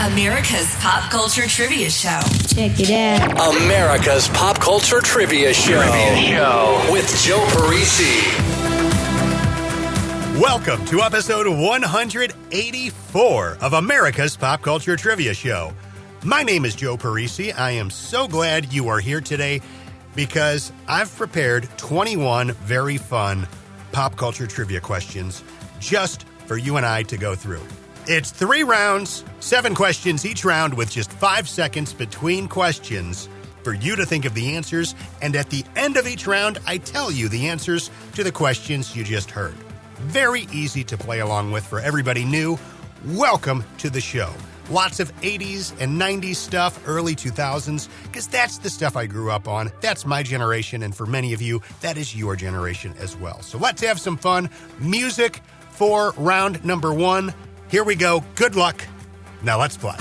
America's Pop Culture Trivia Show. Check it out. America's Pop Culture Trivia Show. With Joe Parisi. Welcome to episode 184 of America's Pop Culture Trivia Show. My name is Joe Parisi. I am so glad you are here today because I've prepared 21 very fun pop culture trivia questions just for you and I to go through. It's 3 rounds, 7 questions each round with just 5 seconds between questions for you to think of the answers. And at the end of each round, I tell you the answers to the questions you just heard. Very easy to play along with for everybody new. Welcome to the show. Lots of 80s and 90s stuff, early 2000s, because that's the stuff I grew up on. That's my generation, and for many of you, that is your generation as well. So let's have some fun. Music for round number 1. Here we go. Good luck. Now let's play.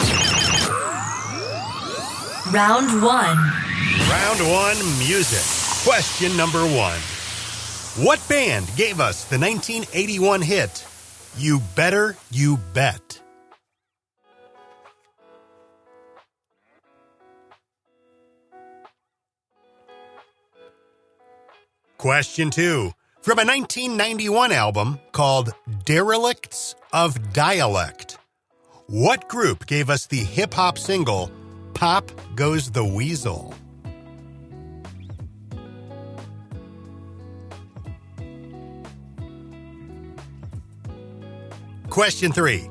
Round 1. Round 1, music. Question number 1. What band gave us the 1981 hit, You Better You Bet? Question 2. From a 1991 album called Derelicts of Dialect, what group gave us the hip-hop single, Pop Goes the Weasel? Question 3.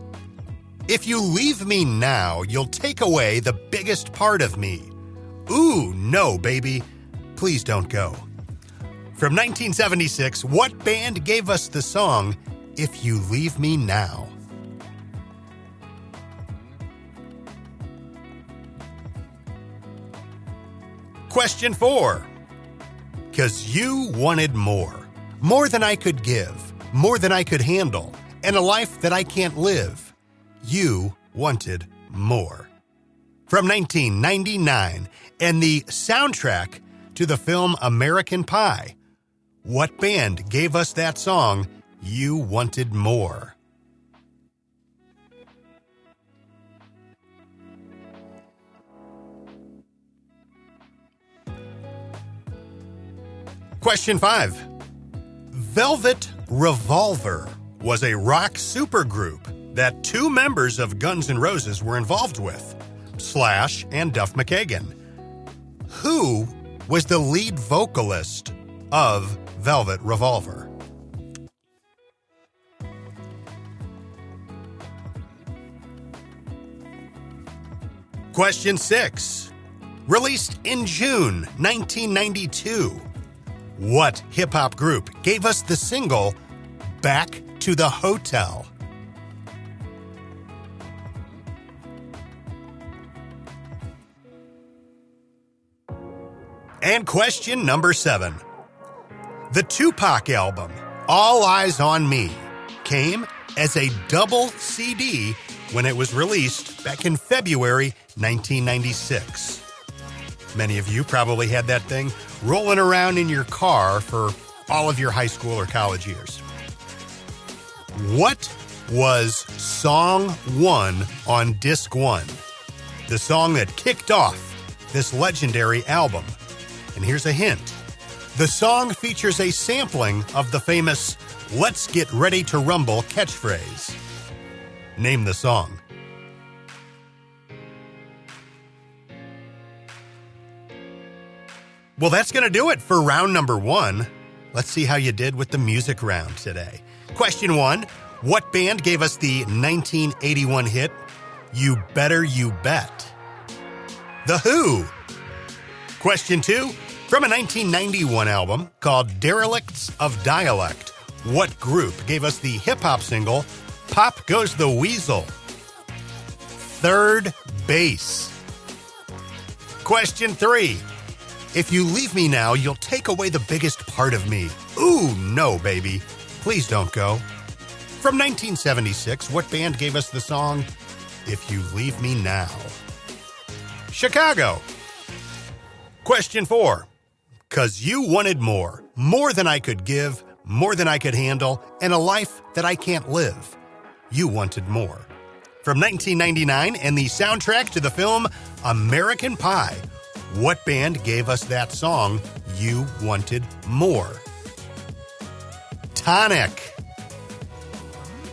If you leave me now, you'll take away the biggest part of me. Ooh, no, baby. Please don't go. From 1976, what band gave us the song, If You Leave Me Now? Question 4. 'Cause you wanted more. More than I could give, more than I could handle, and a life that I can't live. You wanted more. From 1999, and the soundtrack to the film American Pie. What band gave us that song, You Wanted More? Question 5. Velvet Revolver was a rock supergroup that 2 members of Guns N' Roses were involved with, Slash and Duff McKagan. Who was the lead vocalist of Velvet Revolver? Question 6. Released in June 1992, what hip-hop group gave us the single Back to the Hotel? And question number 7. The Tupac album, All Eyes on Me, came as a double CD when it was released back in February 1996. Many of you probably had that thing rolling around in your car for all of your high school or college years. What was Song 1 on Disc 1? The song that kicked off this legendary album. And here's a hint. The song features a sampling of the famous "Let's Get Ready to Rumble" catchphrase. Name the song. Well, that's going to do it for round number 1. Let's see how you did with the music round today. Question 1. What band gave us the 1981 hit, You Better You Bet? The Who. Question 2. From a 1991 album called Derelicts of Dialect, what group gave us the hip-hop single, Pop Goes the Weasel? 3rd Base. Question 3. If you leave me now, you'll take away the biggest part of me. Ooh, no, baby. Please don't go. From 1976, what band gave us the song, If You Leave Me Now? Chicago. Question 4. 'Cause you wanted more. More than I could give, more than I could handle, and a life that I can't live. You wanted more. From 1999 and the soundtrack to the film American Pie. What band gave us that song, You Wanted More? Tonic.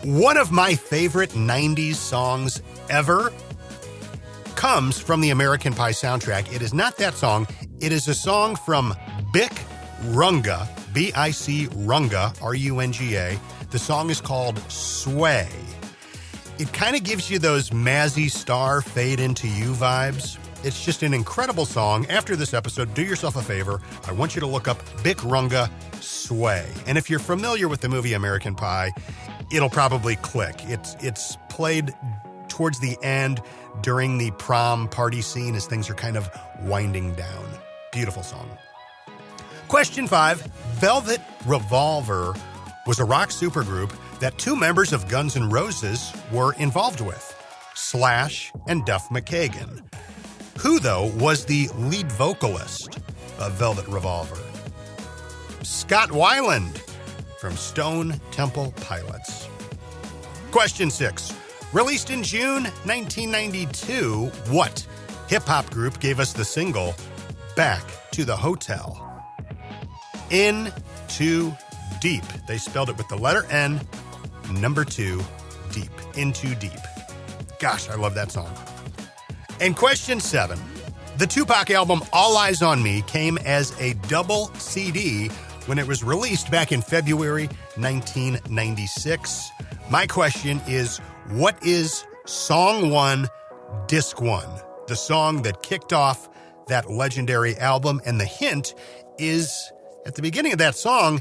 One of my favorite 90s songs ever comes from the American Pie soundtrack. It is not that song. It is a song from Bic Runga, B-I-C Runga, R-U-N-G-A. The song is called Sway. It kind of gives you those Mazzy Star Fade Into You vibes. It's just an incredible song. After this episode, do yourself a favor. I want you to look up Bic Runga Sway. And if you're familiar with the movie American Pie, it'll probably click. It's played towards the end during the prom party scene as things are kind of winding down. Beautiful song. Question 5. Velvet Revolver was a rock supergroup that two members of Guns N' Roses were involved with, Slash and Duff McKagan. Who, though, was the lead vocalist of Velvet Revolver? Scott Weiland from Stone Temple Pilots. Question 6. Released in June 1992, what hip-hop group gave us the single Back to the Hotel? In Too Deep. They spelled it with the letter N, number 2, deep. In Too Deep. Gosh, I love that song. And question 7. The Tupac album All Eyes on Me came as a double CD when it was released back in February 1996. My question is, what is Song 1, Disc 1? The song that kicked off that legendary album. And the hint is, at the beginning of that song,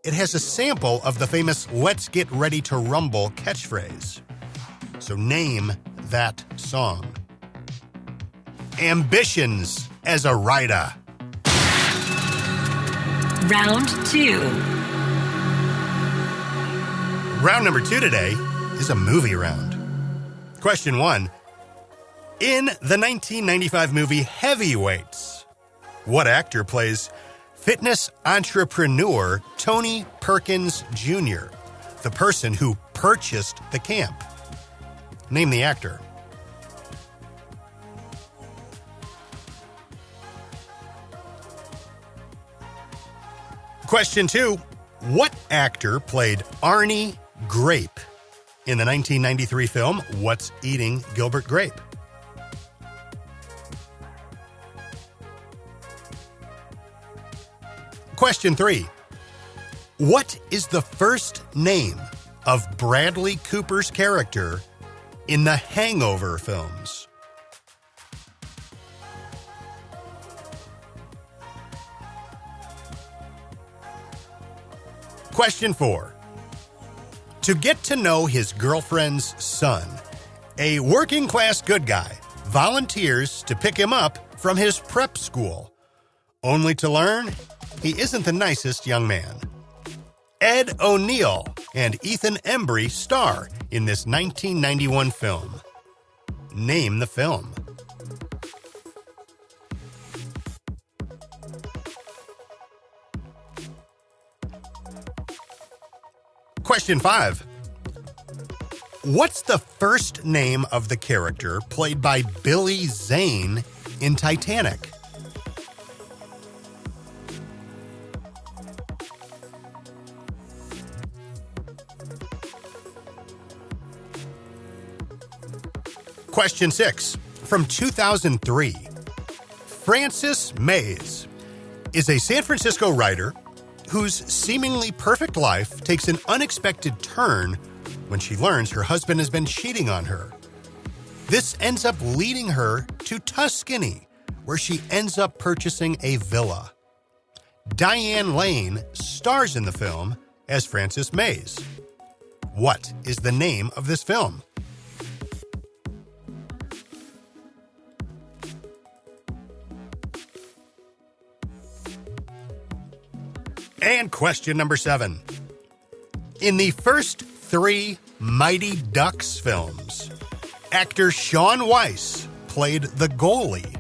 it has a sample of the famous Let's Get Ready to Rumble catchphrase. So name that song. Ambitions as a Writer. Round 2. Round number 2 today is a movie round. Question 1. In the 1995 movie Heavyweights, what actor plays fitness entrepreneur Tony Perkins Jr., the person who purchased the camp? Name the actor. Question 2. What actor played Arnie Grape in the 1993 film What's Eating Gilbert Grape? Question 3. What is the first name of Bradley Cooper's character in the Hangover films? Question 4. To get to know his girlfriend's son, a working-class good guy volunteers to pick him up from his prep school, only to learn he isn't the nicest young man. Ed O'Neill and Ethan Embry star in this 1991 film. Name the film. Question 5. What's the first name of the character played by Billy Zane in Titanic? Question 6. From 2003, Frances Mays is a San Francisco writer whose seemingly perfect life takes an unexpected turn when she learns her husband has been cheating on her. This ends up leading her to Tuscany, where she ends up purchasing a villa. Diane Lane stars in the film as Frances Mays. What is the name of this film? And question number 7. In the first 3 Mighty Ducks films, actor Sean Weiss played the goalie.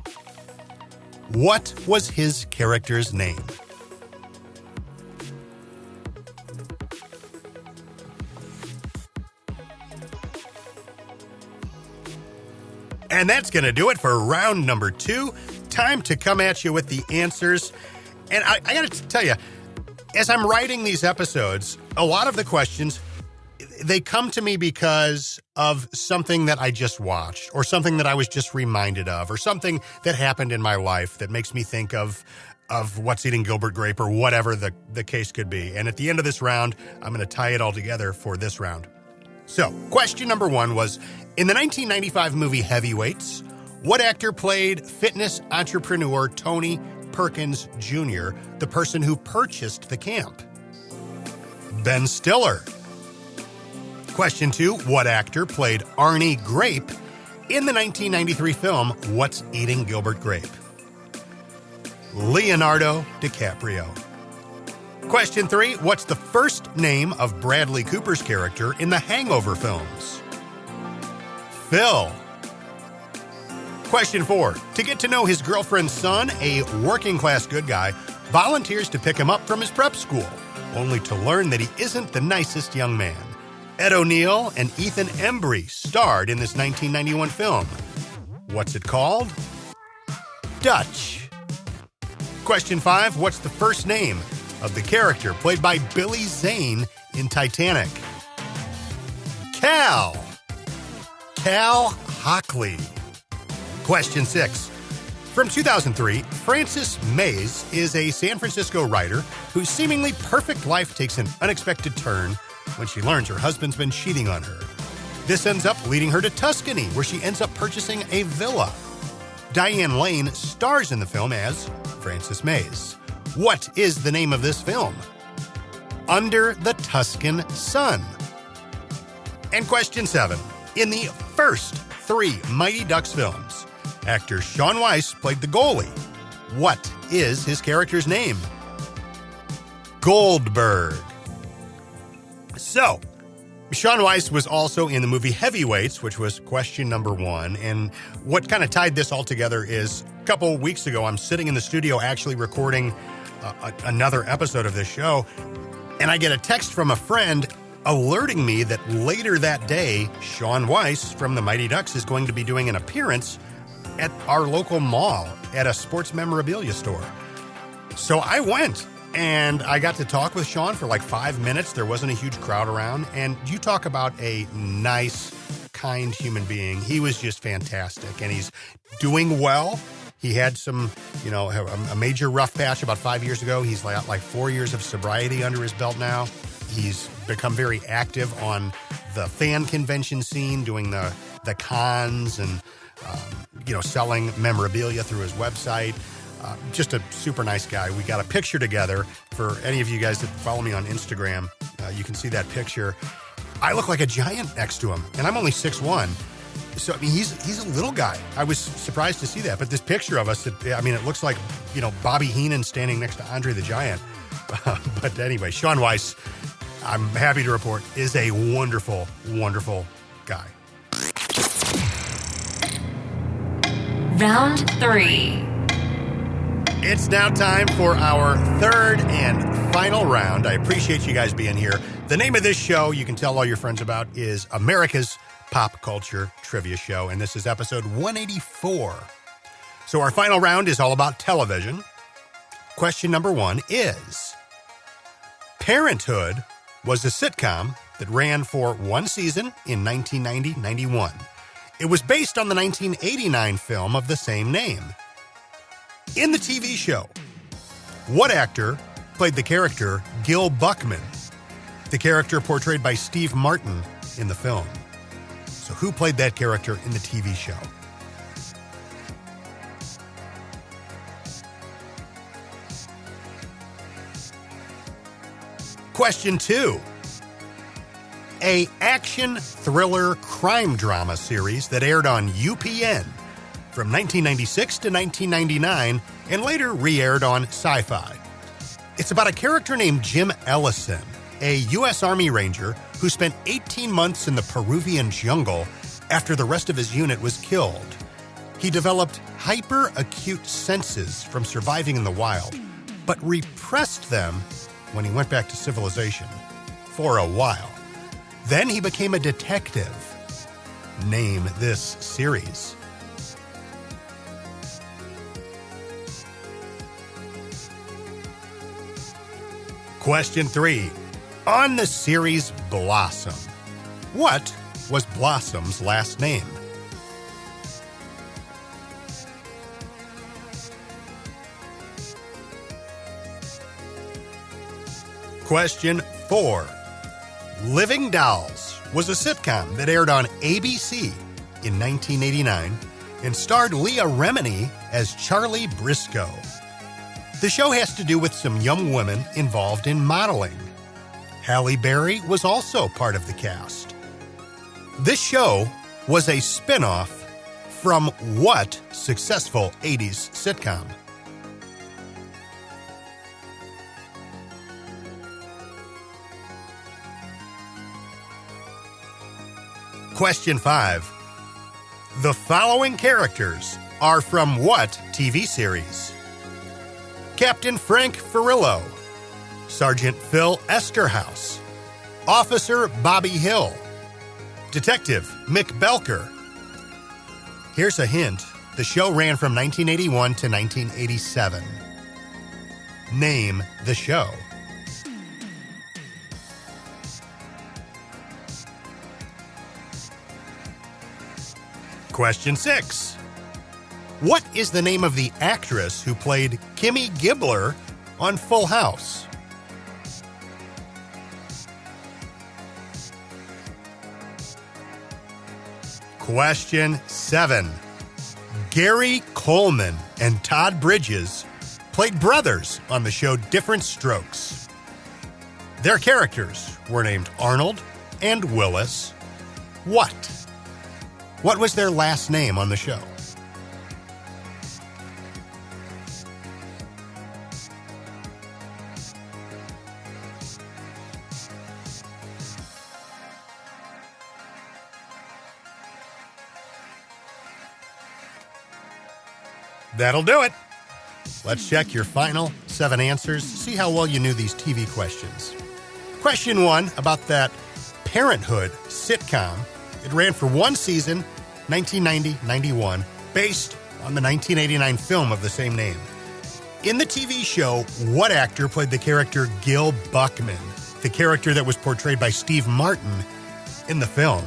What was his character's name? And that's going to do it for round number 2. Time to come at you with the answers. And I got to tell you, as I'm writing these episodes, a lot of the questions, they come to me because of something that I just watched or something that I was just reminded of or something that happened in my life that makes me think of What's Eating Gilbert Grape or whatever the case could be. And at the end of this round, I'm going to tie it all together for this round. So, question number 1 was, in the 1995 movie Heavyweights, what actor played fitness entrepreneur Tony Perkins Jr., the person who purchased the camp? Ben Stiller. Question 2, what actor played Arnie Grape in the 1993 film What's Eating Gilbert Grape? Leonardo DiCaprio. Question 3, what's the first name of Bradley Cooper's character in the Hangover films? Phil. Question 4, to get to know his girlfriend's son, a working-class good guy volunteers to pick him up from his prep school, only to learn that he isn't the nicest young man. Ed O'Neill and Ethan Embry starred in this 1991 film. What's it called? Dutch. Question 5, what's the first name of the character played by Billy Zane in Titanic? Cal Hockley. Question 6. From 2003, Frances Mays is a San Francisco writer whose seemingly perfect life takes an unexpected turn when she learns her husband's been cheating on her. This ends up leading her to Tuscany, where she ends up purchasing a villa. Diane Lane stars in the film as Frances Mays. What is the name of this film? Under the Tuscan Sun. And question 7. In the first 3 Mighty Ducks films, actor Sean Weiss played the goalie. What is his character's name? Goldberg. So, Sean Weiss was also in the movie Heavyweights, which was question number 1. And what kind of tied this all together is a couple weeks ago, I'm sitting in the studio actually recording another episode of this show, and I get a text from a friend alerting me that later that day, Sean Weiss from the Mighty Ducks is going to be doing an appearance at our local mall at a sports memorabilia store. So I went, and I got to talk with Sean for like 5 minutes. There wasn't a huge crowd around, and you talk about a nice, kind human being. He was just fantastic, and he's doing well. He had some, a major rough patch about 5 years ago. He's got like 4 years of sobriety under his belt now. He's become very active on the fan convention scene, doing the cons and, selling memorabilia through his website. Just a super nice guy. We got a picture together. For any of you guys that follow me on Instagram, you can see that picture. I look like a giant next to him, and I'm only 6'1". So, he's a little guy. I was surprised to see that. But this picture of us, it looks like, Bobby Heenan standing next to Andre the Giant. But anyway, Sean Weiss, I'm happy to report, is a wonderful, wonderful guy. Round 3. It's now time for our third and final round. I appreciate you guys being here. The name of this show, you can tell all your friends about, is America's Pop Culture Trivia Show, and this is episode 184. So our final round is all about television. Question number 1 is, Parenthood was a sitcom that ran for 1 season in 1990-91. It was based on the 1989 film of the same name. In the TV show, what actor played the character Gil Buckman, the character portrayed by Steve Martin in the film? So who played that character in the TV show? Question 2. A action thriller crime drama series that aired on UPN from 1996 to 1999 and later re-aired on Sci-Fi. It's about a character named Jim Ellison, a U.S. Army Ranger who spent 18 months in the Peruvian jungle after the rest of his unit was killed. He developed hyper-acute senses from surviving in the wild, but repressed them when he went back to civilization for a while. Then he became a detective. Name this series. Question 3. On the series Blossom, what was Blossom's last name? Question 4. Living Dolls was a sitcom that aired on ABC in 1989 and starred Leah Remini as Charlie Briscoe. The show has to do with some young women involved in modeling. Halle Berry was also part of the cast. This show was a spin-off from what successful 80s sitcom? Question 5. The following characters are from what TV series? Captain Frank Furillo, Sergeant Phil Esterhaus, Officer Bobby Hill, Detective Mick Belker. Here's a hint. The show ran from 1981 to 1987. Name the show. Question 6. What is the name of the actress who played Kimmy Gibbler on Full House? Question 7. Gary Coleman and Todd Bridges played brothers on the show Different Strokes. Their characters were named Arnold and Willis. What? What was their last name on the show? That'll do it. Let's check your final 7 answers. See how well you knew these TV questions. Question 1 about that Parenthood sitcom. It ran for 1 season, 1990-91, based on the 1989 film of the same name. In the TV show, what actor played the character Gil Buckman, the character that was portrayed by Steve Martin in the film?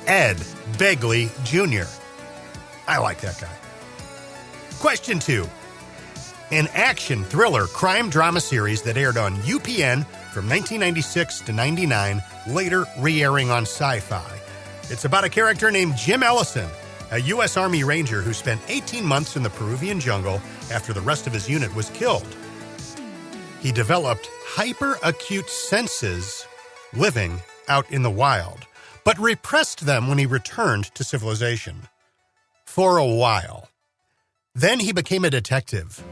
Ed Begley Jr. I like that guy. Question 2. An action thriller crime drama series that aired on UPN from 1996 to 99, later re-airing on Sci-Fi. It's about a character named Jim Ellison, a U.S. Army Ranger who spent 18 months in the Peruvian jungle after the rest of his unit was killed. He developed hyper-acute senses living out in the wild, but repressed them when he returned to civilization. For a while. Then he became a detective.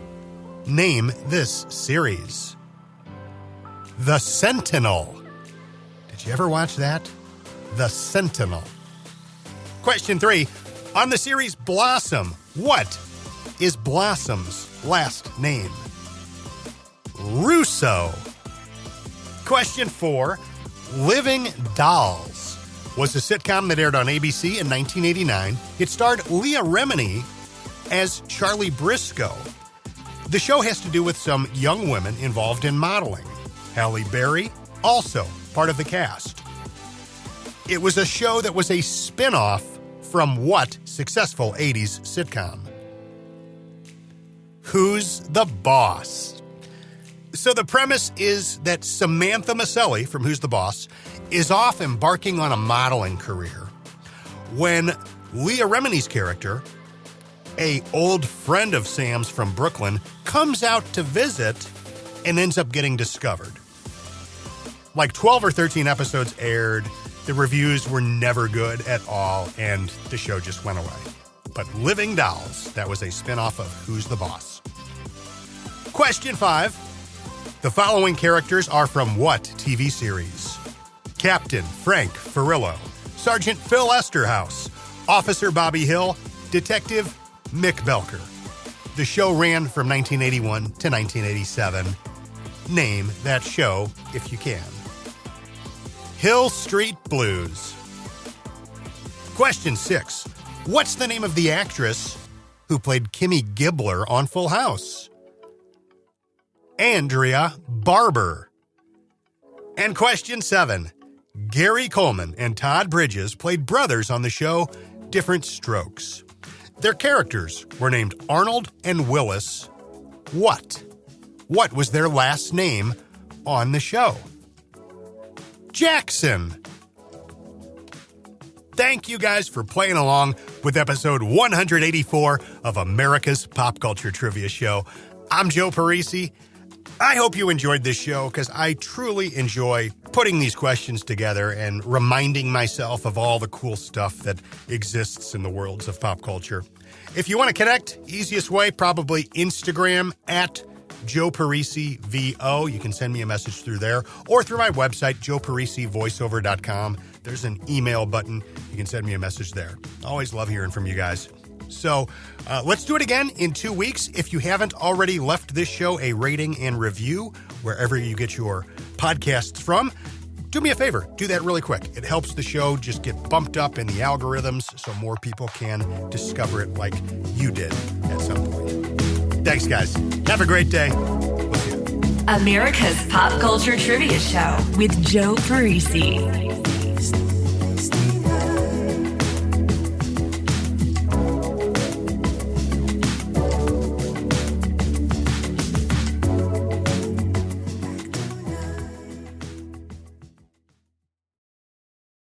Name this series. The Sentinel. Did you ever watch that? The Sentinel. Question 3. On the series Blossom, what is Blossom's last name? Russo. Question 4. Living Dolls was a sitcom that aired on ABC in 1989. It starred Leah Remini as Charlie Briscoe. The show has to do with some young women involved in modeling. Halle Berry, also part of the cast. It was a show that was a spin-off from what successful 80s sitcom? Who's the Boss? So the premise is that Samantha Maselli from Who's the Boss is off embarking on a modeling career when Leah Remini's character, a old friend of Sam's from Brooklyn, comes out to visit and ends up getting discovered. Like 12 or 13 episodes aired, the reviews were never good at all, and the show just went away. But Living Dolls, that was a spinoff of Who's the Boss? Question 5. The following characters are from what TV series? Captain Frank Furillo, Sergeant Phil Esterhaus, Officer Bobby Hill, Detective Mick Belker. The show ran from 1981 to 1987. Name that show if you can. Hill Street Blues. Question 6. What's the name of the actress who played Kimmy Gibbler on Full House? Andrea Barber. And question 7. Gary Coleman and Todd Bridges played brothers on the show Different Strokes. Their characters were named Arnold and Willis. What? What was their last name on the show? Jackson. Thank you guys for playing along with episode 184 of America's Pop Culture Trivia Show. I'm Joe Parisi. I hope you enjoyed this show because I truly enjoy putting these questions together and reminding myself of all the cool stuff that exists in the worlds of pop culture. If you want to connect, easiest way, probably Instagram at Joe Parisi VO. You can send me a message through there or through my website, joeparisivoiceover.com. There's an email button. You can send me a message there. Always love hearing from you guys. So let's do it again in 2 weeks. If you haven't already left this show a rating and review wherever you get your podcasts from, do me a favor. Do that really quick. It helps the show just get bumped up in the algorithms so more people can discover it like you did at some point. Thanks, guys. Have a great day. We'll see you. America's Pop Culture Trivia Show with Joe Parisi.